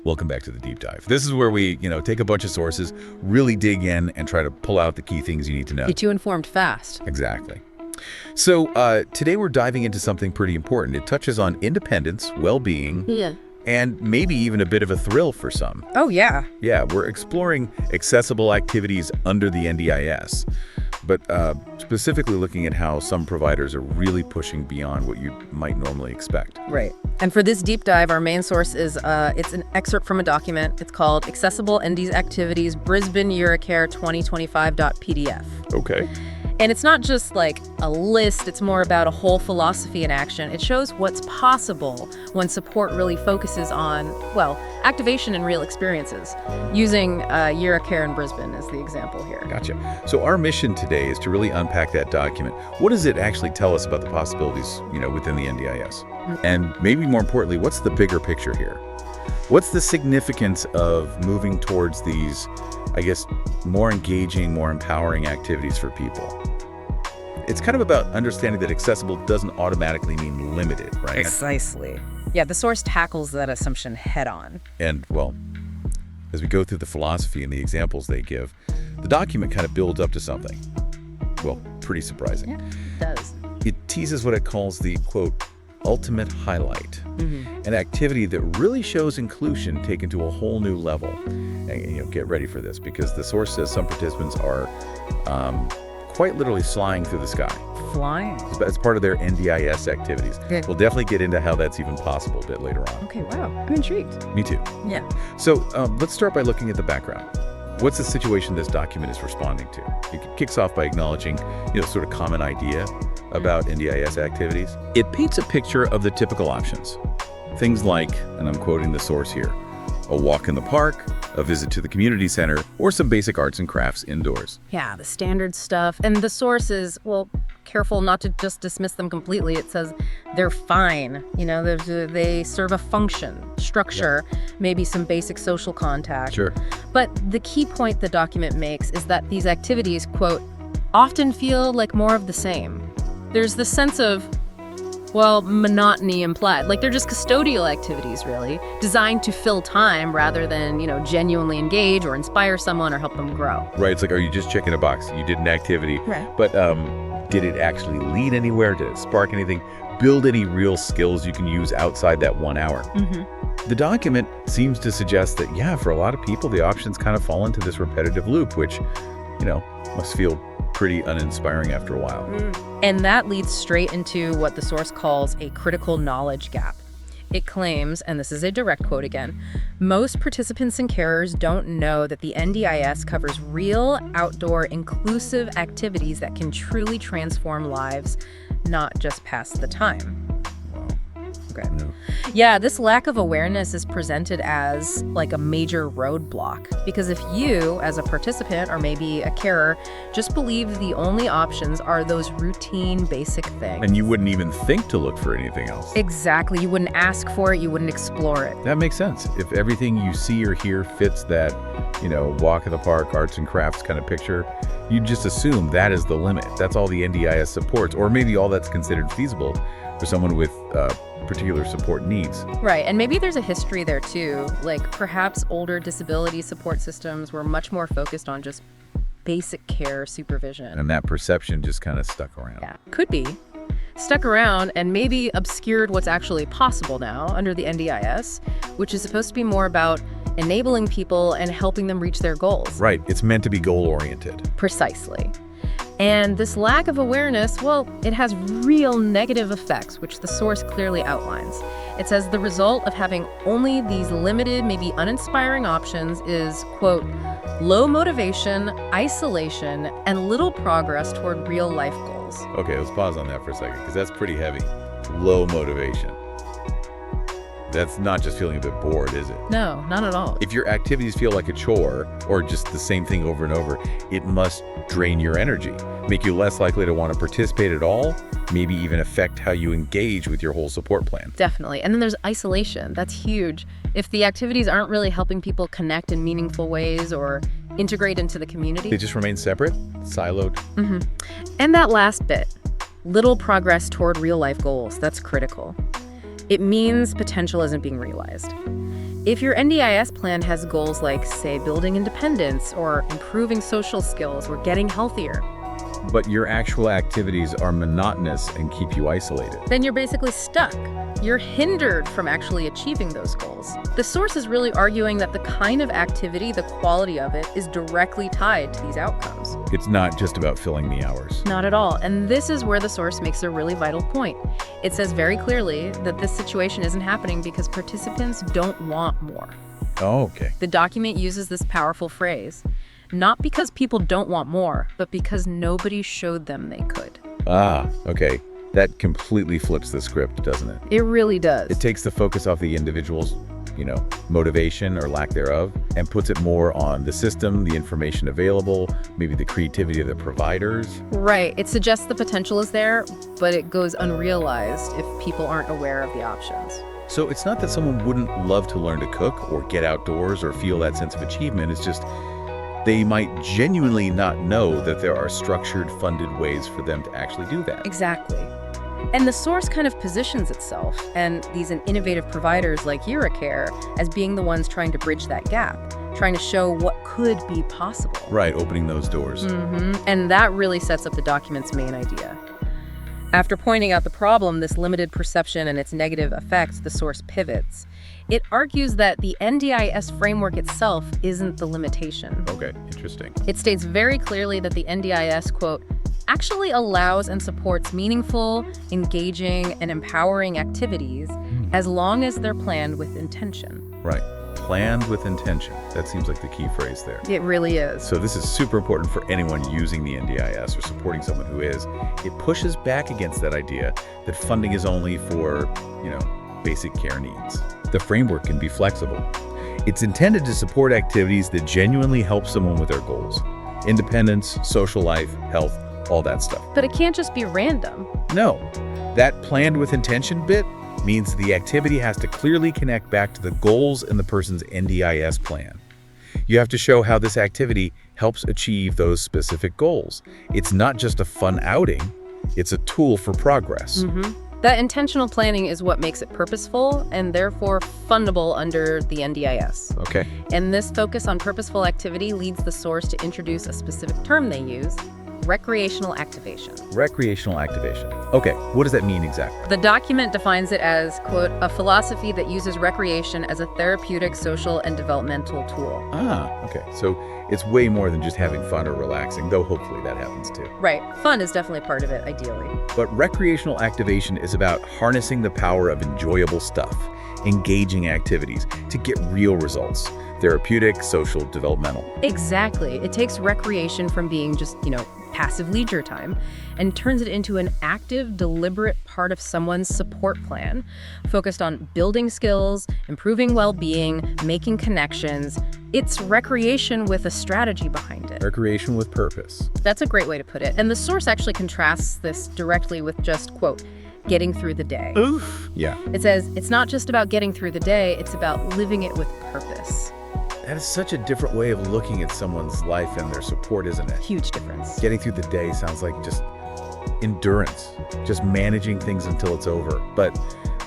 Welcome back to the deep dive. This is where we, take a bunch of sources, really dig in and try to pull out the key things you need to know. Get you informed fast. Exactly. So today we're diving into something pretty important. It touches on independence, well-being, and maybe even a bit of a thrill for some. Oh, yeah. Yeah, we're exploring accessible activities under the NDIS, but specifically looking at how some providers are really pushing beyond what you might normally expect. Right. And for this deep dive, our main source is it's an excerpt from a document. It's called Accessible NDIS Activities, Brisbane Yirra Care 2025.pdf. Okay. And it's not just like a list, it's more about a whole philosophy in action. It shows what's possible when support really focuses on, activation and real experiences. Using Yirra Care in Brisbane as the example here. Gotcha. So our mission today is to really unpack that document. What does it actually tell us about the possibilities, within the NDIS? And maybe more importantly, what's the bigger picture here? What's the significance of moving towards these, more engaging, more empowering activities for people? It's kind of about understanding that accessible doesn't automatically mean limited, right? Precisely. Yeah, the source tackles that assumption head on. And, as we go through the philosophy and the examples they give, the document kind of builds up to something, pretty surprising. Yeah, it does. It teases what it calls the, quote, ultimate highlight, an activity that really shows inclusion taken to a whole new level. And, get ready for this, because the source says some participants are quite literally flying through the sky. Flying? As part of their NDIS activities. Okay. We'll definitely get into how that's even possible a bit later on. Okay, wow. I'm intrigued. Me too. Yeah. So let's start by looking at the background. What's the situation this document is responding to? It kicks off by acknowledging, sort of common idea about NDIS activities. It paints a picture of the typical options. Things like, and I'm quoting the source here, a walk in the park, a visit to the community center, or some basic arts and crafts indoors. Yeah, the standard stuff. And the source is, careful not to just dismiss them completely. It says they're fine. They serve a function, structure, maybe some basic social contact. Sure. But the key point the document makes is that these activities, quote, often feel like more of the same. There's this sense of, monotony implied. Like they're just custodial activities, really, designed to fill time rather than, genuinely engage or inspire someone or help them grow. Right. It's like, are you just checking a box? You did an activity. Right. But did it actually lead anywhere? Did it spark anything? Build any real skills you can use outside that 1 hour? The document seems to suggest that, for a lot of people, the options kind of fall into this repetitive loop, which, must feel pretty uninspiring after a while. And that leads straight into what the source calls a critical knowledge gap. It claims, and this is a direct quote again, most participants and carers don't know that the NDIS covers real, outdoor, inclusive activities that can truly transform lives, not just pass the time. Okay. No. Yeah, this lack of awareness is presented as like a major roadblock, because if you, as a participant or maybe a carer, just believe the only options are those routine, basic things. And you wouldn't even think to look for anything else. Exactly. You wouldn't ask for it. You wouldn't explore it. That makes sense. If everything you see or hear fits that, walk in the park, arts and crafts kind of picture, you just assume that is the limit. That's all the NDIS supports, or maybe all that's considered feasible for someone with particular support needs. Right, and maybe there's a history there too. Like perhaps older disability support systems were much more focused on just basic care supervision. And that perception just kind of stuck around. Yeah, could be. Stuck around and maybe obscured what's actually possible now under the NDIS, which is supposed to be more about enabling people and helping them reach their goals. Right, it's meant to be goal-oriented. Precisely. And this lack of awareness, it has real negative effects, which the source clearly outlines. It says the result of having only these limited, maybe uninspiring options is, quote, low motivation, isolation, and little progress toward real life goals. Okay, let's pause on that for a second, because that's pretty heavy. Low motivation. That's not just feeling a bit bored, is it? No, not at all. If your activities feel like a chore or just the same thing over and over, it must drain your energy, make you less likely to want to participate at all, maybe even affect how you engage with your whole support plan. Definitely. And then there's isolation. That's huge. If the activities aren't really helping people connect in meaningful ways or integrate into the community, They just remain separate, siloed. And that last bit, little progress toward real life goals, that's critical. It means potential isn't being realized. If your NDIS plan has goals like, say, building independence or improving social skills or getting healthier, But your actual activities are monotonous and keep you isolated. then you're basically stuck. You're hindered from actually achieving those goals. The source is really arguing that the kind of activity, the quality of it, is directly tied to these outcomes. It's not just about filling the hours. Not at all. And this is where the source makes a really vital point. It says very clearly that this situation isn't happening because participants don't want more. Oh, okay. The document uses this powerful phrase, not because people don't want more, but because nobody showed them they could. Ah, okay. That completely flips the script, doesn't it? It really does. It takes the focus off the individual's, motivation or lack thereof, and puts it more on the system, the information available, maybe the creativity of the providers. Right. It suggests the potential is there, but it goes unrealized if people aren't aware of the options. So it's not that someone wouldn't love to learn to cook or get outdoors or feel that sense of achievement. It's just they might genuinely not know that there are structured, funded ways for them to actually do that. Exactly. And the source kind of positions itself and these innovative providers like Yirra Care as being the ones trying to bridge that gap, trying to show what could be possible. Right, opening those doors. And that really sets up the document's main idea. After pointing out the problem, this limited perception and its negative effects, the source pivots. It argues that the NDIS framework itself isn't the limitation. Okay, interesting. It states very clearly that the NDIS, quote, actually allows and supports meaningful, engaging, and empowering activities as long as they're planned with intention. Right. Planned with intention. That seems like the key phrase there. It really is. So this is super important for anyone using the NDIS or supporting someone who is. It pushes back against that idea that funding is only for, basic care needs. The framework can be flexible. It's intended to support activities that genuinely help someone with their goals. Independence, social life, health, all that stuff. But it can't just be random. No, that planned with intention bit means the activity has to clearly connect back to the goals in the person's NDIS plan. You have to show how this activity helps achieve those specific goals. It's not just a fun outing, it's a tool for progress. That intentional planning is what makes it purposeful and therefore fundable under the NDIS. Okay. And this focus on purposeful activity leads the source to introduce a specific term they use, recreational activation. Recreational activation. Okay, what does that mean exactly? The document defines it as, quote, a philosophy that uses recreation as a therapeutic, social, and developmental tool. Ah, okay. So it's way more than just having fun or relaxing, though hopefully that happens too. Right. Fun is definitely part of it, ideally. But recreational activation is about harnessing the power of enjoyable stuff, engaging activities to get real results. Therapeutic, social, developmental. Exactly. It takes recreation from being just, passive leisure time and turns it into an active, deliberate part of someone's support plan, focused on building skills, improving well-being, making connections. It's recreation with a strategy behind it. Recreation with purpose. That's a great way to put it. And the source actually contrasts this directly with just, quote, getting through the day. Oof. Yeah. It says, it's not just about getting through the day, it's about living it with purpose. That is such a different way of looking at someone's life and their support, isn't it? Huge difference. Getting through the day sounds like just endurance, just managing things until it's over. But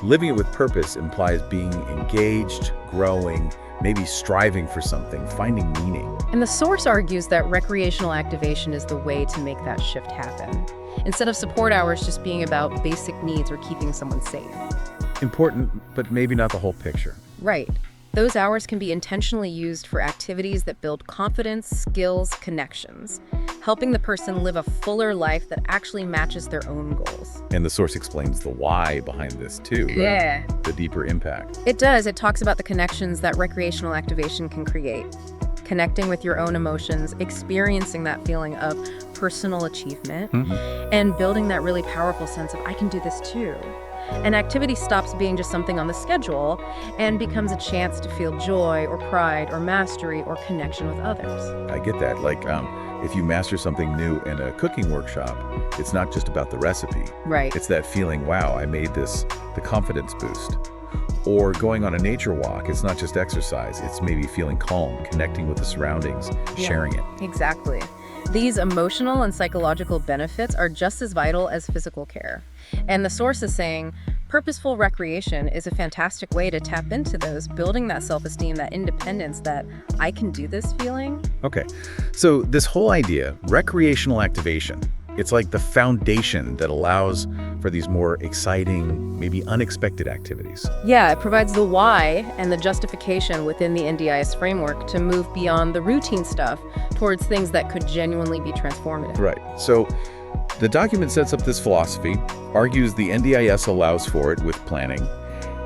living it with purpose implies being engaged, growing, maybe striving for something, finding meaning. And the source argues that recreational activation is the way to make that shift happen, instead of support hours just being about basic needs or keeping someone safe. Important, but maybe not the whole picture. Right. Those hours can be intentionally used for activities that build confidence, skills, connections, helping the person live a fuller life that actually matches their own goals. And the source explains the why behind this too. Right? Yeah. The deeper impact. It does. It talks about the connections that recreational activation can create. Connecting with your own emotions, experiencing that feeling of personal achievement, and building that really powerful sense of, I can do this too. An activity stops being just something on the schedule and becomes a chance to feel joy or pride or mastery or connection with others. I get that. Like, if you master something new in a cooking workshop, it's not just about the recipe. Right. It's that feeling, wow, I made this, the confidence boost. Or going on a nature walk, it's not just exercise, it's maybe feeling calm, connecting with the surroundings, sharing it. Exactly. These emotional and psychological benefits are just as vital as physical care. And the source is saying, Purposeful recreation is a fantastic way to tap into those, building that self-esteem, that independence, that I can do this feeling. Okay, so this whole idea, recreational activation, it's like the foundation that allows for these more exciting, maybe unexpected activities. Yeah, it provides the why and the justification within the NDIS framework to move beyond the routine stuff towards things that could genuinely be transformative. Right. So the document sets up this philosophy, argues the NDIS allows for it with planning,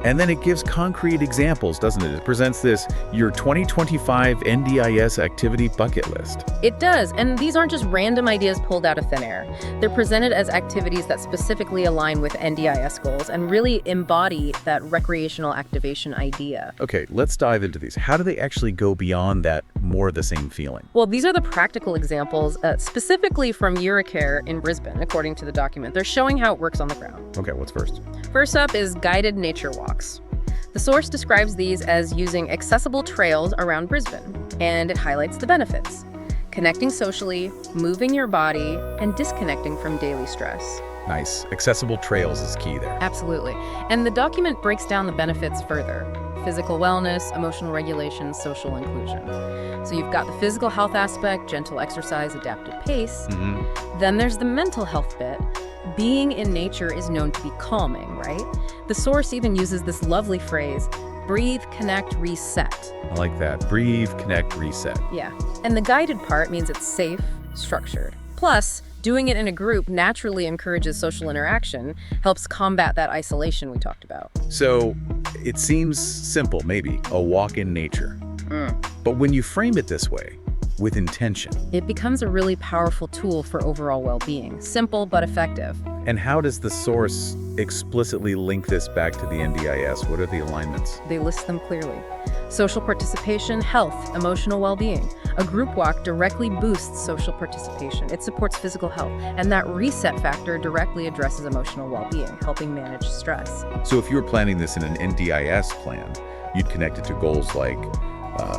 and then it gives concrete examples, doesn't it? It presents your 2025 NDIS activity bucket list. It does, and these aren't just random ideas pulled out of thin air. They're presented as activities that specifically align with NDIS goals and really embody that recreational activation idea. Okay, let's dive into these. How do they actually go beyond that more of the same feeling? Well, these are the practical examples, specifically from Yirra Care in Brisbane, according to the document. They're showing how it works on the ground. Okay, what's first? First up is guided nature walks. The source describes these as using accessible trails around Brisbane, and it highlights the benefits: connecting socially, moving your body, and disconnecting from daily stress. Nice. Accessible trails is key there. Absolutely. And the document breaks down the benefits further: physical wellness, emotional regulation, social inclusion. So you've got the physical health aspect, gentle exercise, adapted pace. Then there's the mental health bit. Being in nature is known to be calming, right? The source even uses this lovely phrase, breathe, connect, reset. I like that. Breathe, connect, reset. Yeah. And the guided part means it's safe, structured. Plus, doing it in a group naturally encourages social interaction, helps combat that isolation we talked about. So it seems simple, maybe, a walk in nature. But when you frame it this way, with intention, it becomes a really powerful tool for overall well-being. Simple but effective. And how does the source explicitly link this back to the NDIS? What are the alignments? They list them clearly. Social participation, health, emotional well-being. A group walk directly boosts social participation. It supports physical health. And that reset factor directly addresses emotional well-being, helping manage stress. So if you were planning this in an NDIS plan, you'd connect it to goals like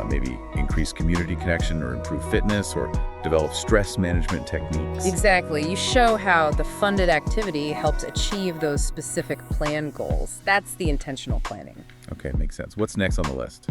maybe increase community connection or improve fitness or develop stress management techniques. Exactly. You show how the funded activity helps achieve those specific plan goals. That's the intentional planning. Okay, makes sense. What's next on the list?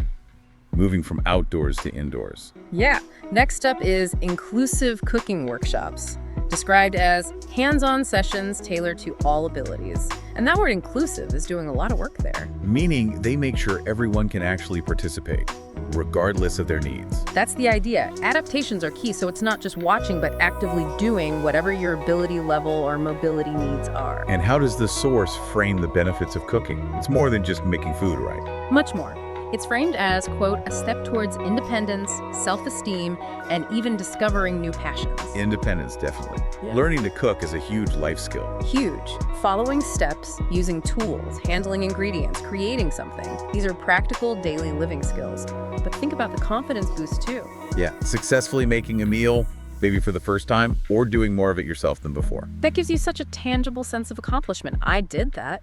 Moving from outdoors to indoors. Yeah. Next up is inclusive cooking workshops, described as hands-on sessions tailored to all abilities. And that word inclusive is doing a lot of work there. Meaning they make sure everyone can actually participate, regardless of their needs. That's the idea. Adaptations are key, so it's not just watching, but actively doing whatever your ability level or mobility needs are. And how does the source frame the benefits of cooking? It's more than just making food, right? Much more. It's framed as, quote, a step towards independence, self-esteem, and even discovering new passions. Independence, definitely. Yeah. Learning to cook is a huge life skill. Huge. Following steps, using tools, handling ingredients, creating something. These are practical daily living skills. But think about the confidence boost too. Yeah, successfully making a meal, maybe for the first time, or doing more of it yourself than before. That gives you such a tangible sense of accomplishment. I did that.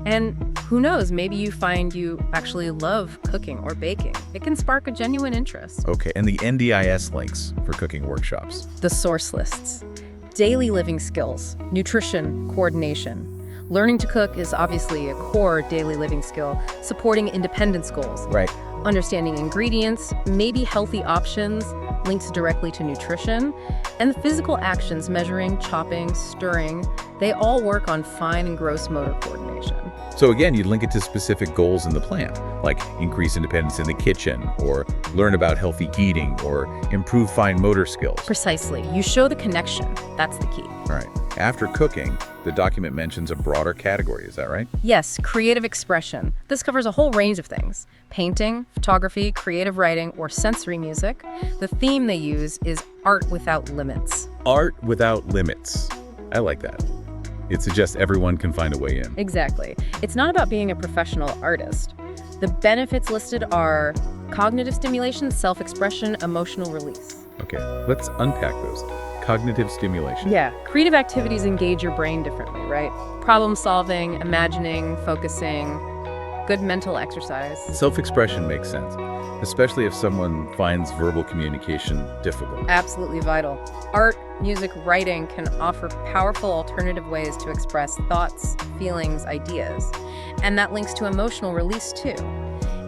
And who knows, maybe you find you actually love cooking or baking. It can spark a genuine interest. Okay, and the NDIS links for cooking workshops. The source lists. Daily living skills, nutrition, coordination. Learning to cook is obviously a core daily living skill, supporting independence goals. Right. Understanding ingredients, maybe healthy options, links directly to nutrition, and the physical actions measuring, chopping, stirring, they all work on fine and gross motor coordination. So again, you'd link it to specific goals in the plan, like increase independence in the kitchen, or learn about healthy eating, or improve fine motor skills. Precisely. You show the connection. That's the key. All right. After cooking, the document mentions a broader category, is that right? Yes, creative expression. This covers a whole range of things: painting, photography, creative writing, or sensory music. The theme they use is art without limits. Art without limits. I like that. It suggests everyone can find a way in. Exactly. It's not about being a professional artist. The benefits listed are cognitive stimulation, self-expression, emotional release. Okay, let's unpack those. Cognitive stimulation. Yeah, creative activities engage your brain differently, right? Problem solving, imagining, focusing, good mental exercise. Self-expression makes sense, especially if someone finds verbal communication difficult. Absolutely vital. Art, music, writing can offer powerful alternative ways to express thoughts, feelings, ideas. And that links to emotional release too.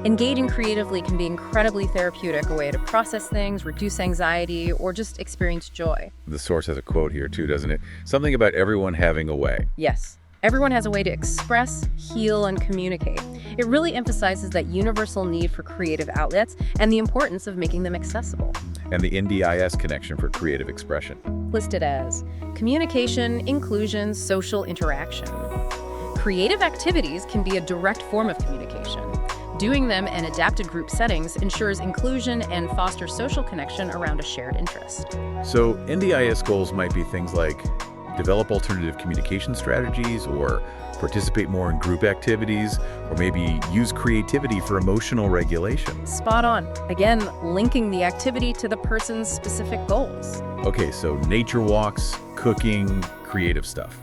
Engaging creatively can be incredibly therapeutic, a way to process things, reduce anxiety, or just experience joy. The source has a quote here too, doesn't it? Something about everyone having a way. Yes, everyone has a way to express, heal, and communicate. It really emphasizes that universal need for creative outlets and the importance of making them accessible. And the NDIS connection for creative expression. Listed as communication, inclusion, social interaction. Creative activities can be a direct form of communication. Doing them in adapted group settings ensures inclusion and fosters social connection around a shared interest. So NDIS goals might be things like develop alternative communication strategies, or participate more in group activities, or maybe use creativity for emotional regulation. Spot on. Again, linking the activity to the person's specific goals. Okay, so nature walks, cooking, creative stuff.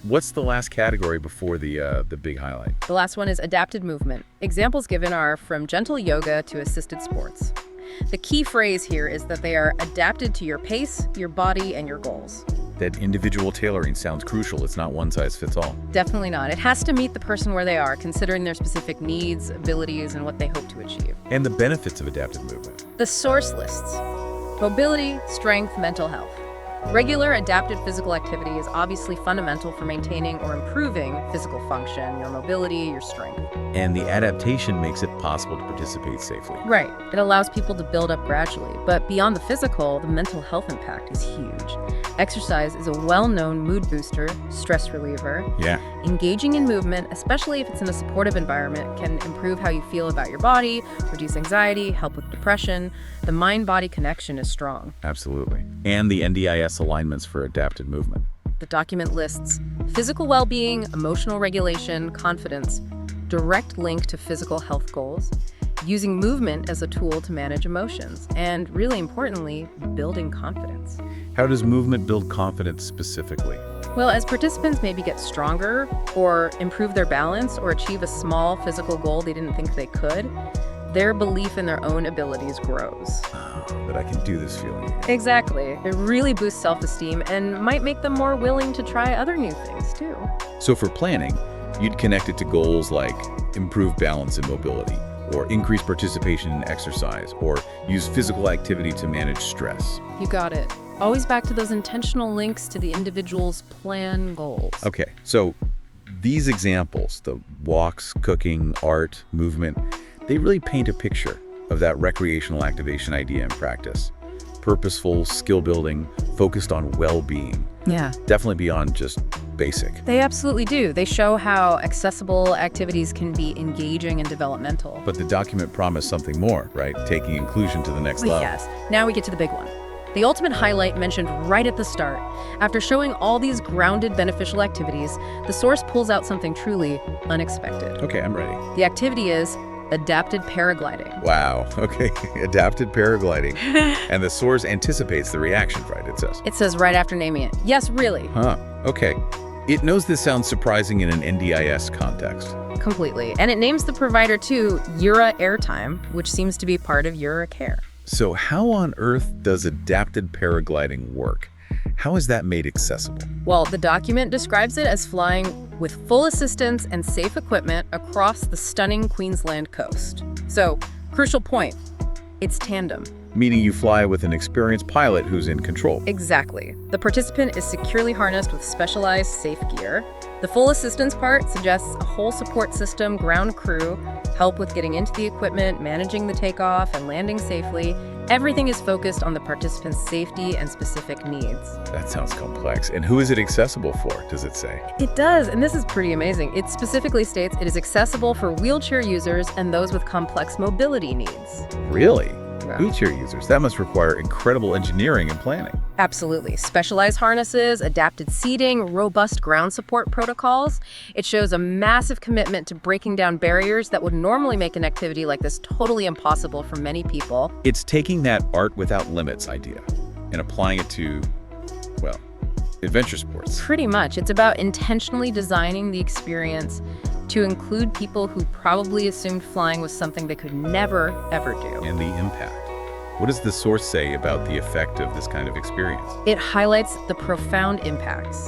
What's the last category before the big highlight? The last one is adapted movement. Examples given are from gentle yoga to assisted sports. The key phrase here is that they are adapted to your pace, your body, and your goals. That individual tailoring sounds crucial. It's not one size fits all. Definitely not. It has to meet the person where they are, considering their specific needs, abilities, and what they hope to achieve. And the benefits of adaptive movement. The source lists mobility, strength, mental health. Regular adapted physical activity is obviously fundamental for maintaining or improving physical function, your mobility, your strength. And the adaptation makes it possible to participate safely. Right. It allows people to build up gradually. But beyond the physical, the mental health impact is huge. Exercise is a well-known mood booster, stress reliever. Yeah. Engaging in movement, especially if it's in a supportive environment, can improve how you feel about your body, reduce anxiety, help with depression. The mind-body connection is strong. Absolutely. And the NDIS alignments for adapted movement. The document lists physical well-being, emotional regulation, confidence, direct link to physical health goals, using movement as a tool to manage emotions, and really importantly, building confidence. How does movement build confidence specifically? Well, as participants maybe get stronger or improve their balance or achieve a small physical goal they didn't think they could, their belief in their own abilities grows. That I can do this feeling. Exactly. It really boosts self-esteem and might make them more willing to try other new things too. So for planning, you'd connect it to goals like improve balance and mobility, or increase participation in exercise, or use physical activity to manage stress. You got it. Always back to those intentional links to the individual's plan goals. Okay, so these examples, the walks, cooking, art, movement, they really paint a picture of that recreational activation idea in practice. Purposeful, skill building, focused on well-being. Yeah. Definitely beyond just basic. They absolutely do. They show how accessible activities can be engaging and developmental. But the document promised something more, right? Taking inclusion to the next level. Yes. Now we get to the big one. The ultimate highlight mentioned right at the start. After showing all these grounded, beneficial activities, the source pulls out something truly unexpected. Okay, I'm ready. The activity is adapted paragliding. Wow. Okay. Adapted paragliding. And the source anticipates the reaction, right? It says right after naming it. Yes, really. Huh. Okay. It knows this sounds surprising in an NDIS context. Completely. And it names the provider too, Yirra-airtime, which seems to be part of Yirra Care. So how on earth does adapted paragliding work? How is that made accessible? Well, the document describes it as flying with full assistance and safe equipment across the stunning Queensland coast. So, crucial point, it's tandem. Meaning you fly with an experienced pilot who's in control. Exactly. The participant is securely harnessed with specialized safe gear. The full assistance part suggests a whole support system, ground crew, help with getting into the equipment, managing the takeoff, and landing safely. Everything is focused on the participant's safety and specific needs. That sounds complex. And who is it accessible for, does it say? It does, and this is pretty amazing. It specifically states it is accessible for wheelchair users and those with complex mobility needs. Really? Wheelchair users. That must require incredible engineering and planning. Absolutely. Specialized harnesses, adapted seating, robust ground support protocols. It shows a massive commitment to breaking down barriers that would normally make an activity like this totally impossible for many people. It's taking that art without limits idea and applying it to, well, adventure sports. Pretty much. It's about intentionally designing the experience to include people who probably assumed flying was something they could never, ever do. And the impact. What does the source say about the effect of this kind of experience? It highlights the profound impacts.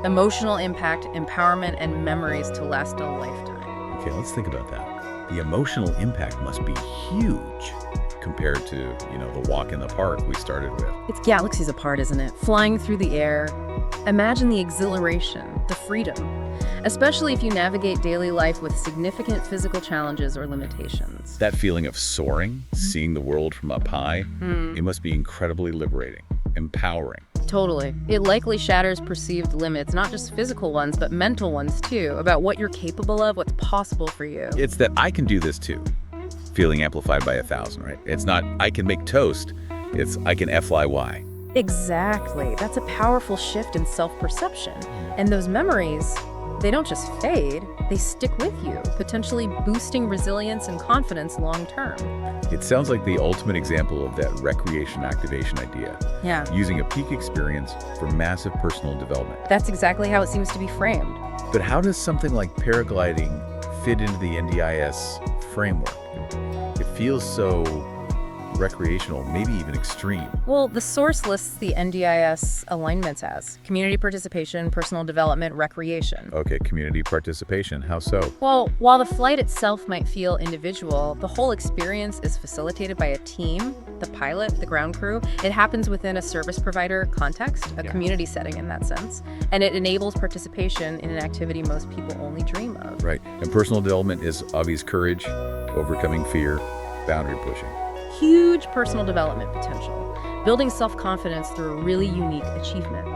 Emotional impact, empowerment, and memories to last a lifetime. Okay, let's think about that. The emotional impact must be huge compared to, the walk in the park we started with. It's galaxies apart, isn't it? Flying through the air. Imagine the exhilaration, the freedom, especially if you navigate daily life with significant physical challenges or limitations. That feeling of soaring, seeing the world from up high, it must be incredibly liberating, empowering. Totally. It likely shatters perceived limits, not just physical ones, but mental ones too, about what you're capable of, what's possible for you. It's that I can do this too. Feeling amplified by 1,000, right? It's not I can make toast, it's I can FLY. Exactly. That's a powerful shift in self-perception. And those memories, they don't just fade, they stick with you, potentially boosting resilience and confidence long term. It sounds like the ultimate example of that recreation activation idea. Yeah. Using a peak experience for massive personal development. That's exactly how it seems to be framed. But how does something like paragliding fit into the NDIS framework? It feels so recreational, maybe even extreme. Well, the source lists the NDIS alignments as community participation, personal development, recreation. Okay, community participation. How so? Well, while the flight itself might feel individual, the whole experience is facilitated by a team, the pilot, the ground crew. It happens within a service provider context, a community setting in that sense, and it enables participation in an activity most people only dream of. Right. And personal development is obvious courage, overcoming fear, boundary pushing. Huge personal development potential, building self-confidence through a really unique achievement.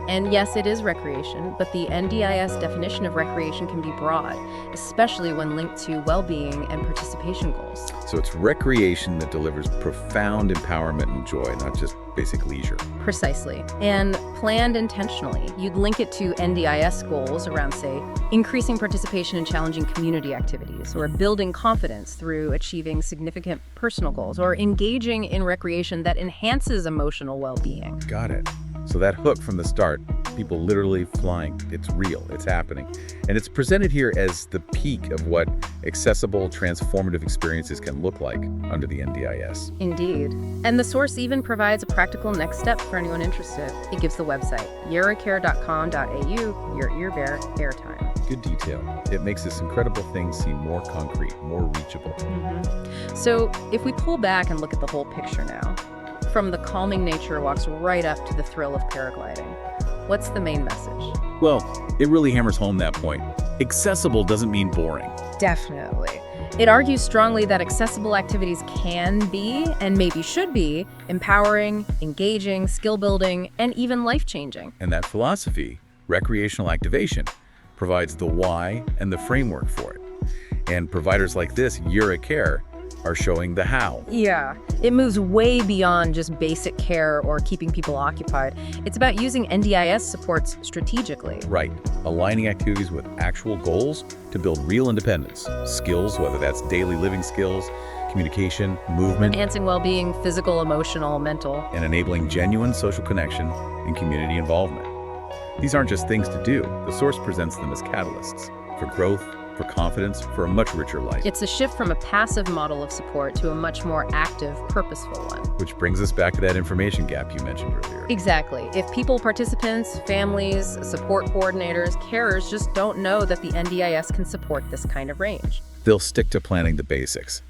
And yes, it is recreation, but the NDIS definition of recreation can be broad, especially when linked to well-being and participation goals. So it's recreation that delivers profound empowerment and joy, not just basic leisure. Precisely. And planned intentionally. You'd link it to NDIS goals around, say, increasing participation in challenging community activities, or building confidence through achieving significant personal goals, or engaging in recreation that enhances emotional well-being. Got it. So that hook from the start, people literally flying, it's real, it's happening. And it's presented here as the peak of what accessible, transformative experiences can look like under the NDIS. Indeed. And the source even provides a practical next step for anyone interested. It gives the website, yirra-care.com.au, yirra-airtime. Good detail. It makes this incredible thing seem more concrete, more reachable. So if we pull back and look at the whole picture now, from the calming nature walks right up to the thrill of paragliding, what's the main message? Well, it really hammers home that point. Accessible doesn't mean boring. Definitely. It argues strongly that accessible activities can be, and maybe should be, empowering, engaging, skill-building, and even life-changing. And that philosophy, recreational activation, provides the why and the framework for it. And providers like this, Yirra Care, are showing the how. Yeah, it moves way beyond just basic care or keeping people occupied. It's about using NDIS supports strategically. Right, aligning activities with actual goals to build real independence, skills, whether that's daily living skills, communication, movement, Enhancing well-being, physical, emotional, mental. and enabling genuine social connection and community involvement. These aren't just things to do. The source presents them as catalysts for growth, for confidence, for a much richer life. It's a shift from a passive model of support to a much more active, purposeful one. Which brings us back to that information gap you mentioned earlier. Exactly. If people, participants, families, support coordinators, carers just don't know that the NDIS can support this kind of range. They'll stick to planning the basics.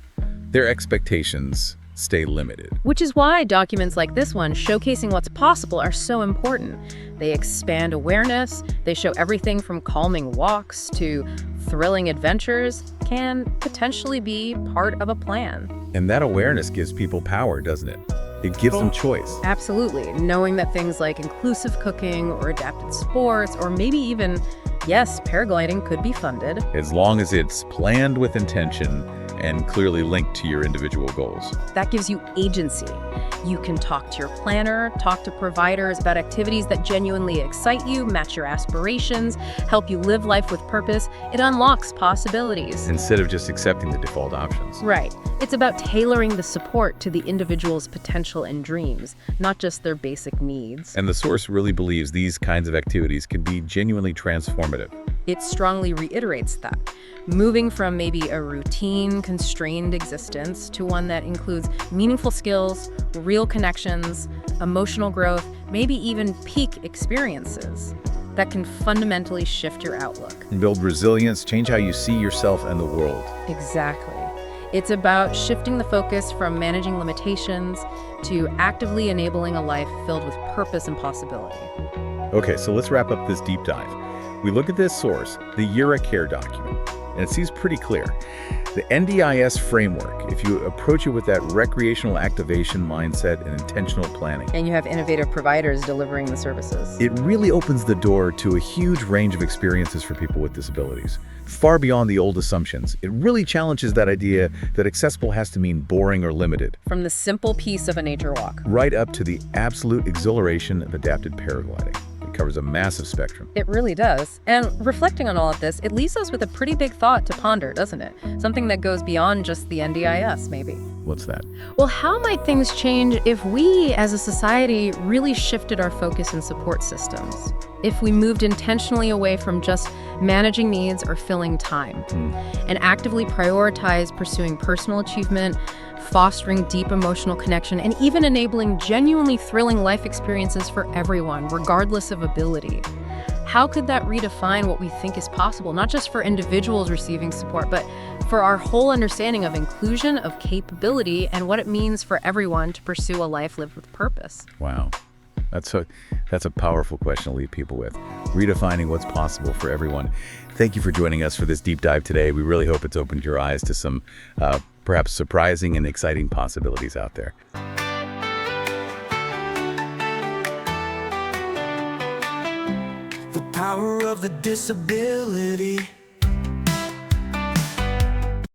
Their expectations stay limited. Which is why documents like this one, showcasing what's possible, are so important. They expand awareness, they show everything from calming walks to thrilling adventures can potentially be part of a plan. And that awareness gives people power, doesn't it? It gives them choice. Absolutely. Knowing that things like inclusive cooking or adapted sports or maybe even, yes, paragliding could be funded. As long as it's planned with intention and clearly linked to your individual goals. That gives you agency. You can talk to your planner, talk to providers about activities that genuinely excite you, match your aspirations, help you live life with purpose. It unlocks possibilities. Instead of just accepting the default options. Right. It's about tailoring the support to the individual's potential and dreams, not just their basic needs. And the source really believes these kinds of activities can be genuinely transformative. It strongly reiterates that, moving from maybe a routine, constrained existence to one that includes meaningful skills, real connections, emotional growth, maybe even peak experiences. that can fundamentally shift your outlook. And build resilience, change how you see yourself and the world. Exactly. It's about shifting the focus from managing limitations to actively enabling a life filled with purpose and possibility. Okay, so let's wrap up this deep dive. We look at this source, the Yirra Care document, and it seems pretty clear. The NDIS framework, if you approach it with that recreational activation mindset and intentional planning, And you have innovative providers delivering the services. it really opens the door to a huge range of experiences for people with disabilities. Far beyond the old assumptions, it really challenges that idea that accessible has to mean boring or limited, From the simple piece of a nature walk. right up to the absolute exhilaration of adapted paragliding. It covers a massive spectrum. It really does. And reflecting on all of this, it leaves us with a pretty big thought to ponder, doesn't it? Something that goes beyond just the NDIS, maybe. What's that? Well, how might things change if we, as a society, really shifted our focus and support systems? If we moved intentionally away from just managing needs or filling time, and actively prioritize pursuing personal achievement, fostering deep emotional connection, and even enabling genuinely thrilling life experiences for everyone, regardless of ability. How could that redefine what we think is possible, not just for individuals receiving support, but for our whole understanding of inclusion, of capability, and what it means for everyone to pursue a life lived with purpose? Wow. That's a powerful question to leave people with. Redefining what's possible for everyone. Thank you for joining us for this deep dive today. We really hope it's opened your eyes to some perhaps surprising and exciting possibilities out there. The power of the disability.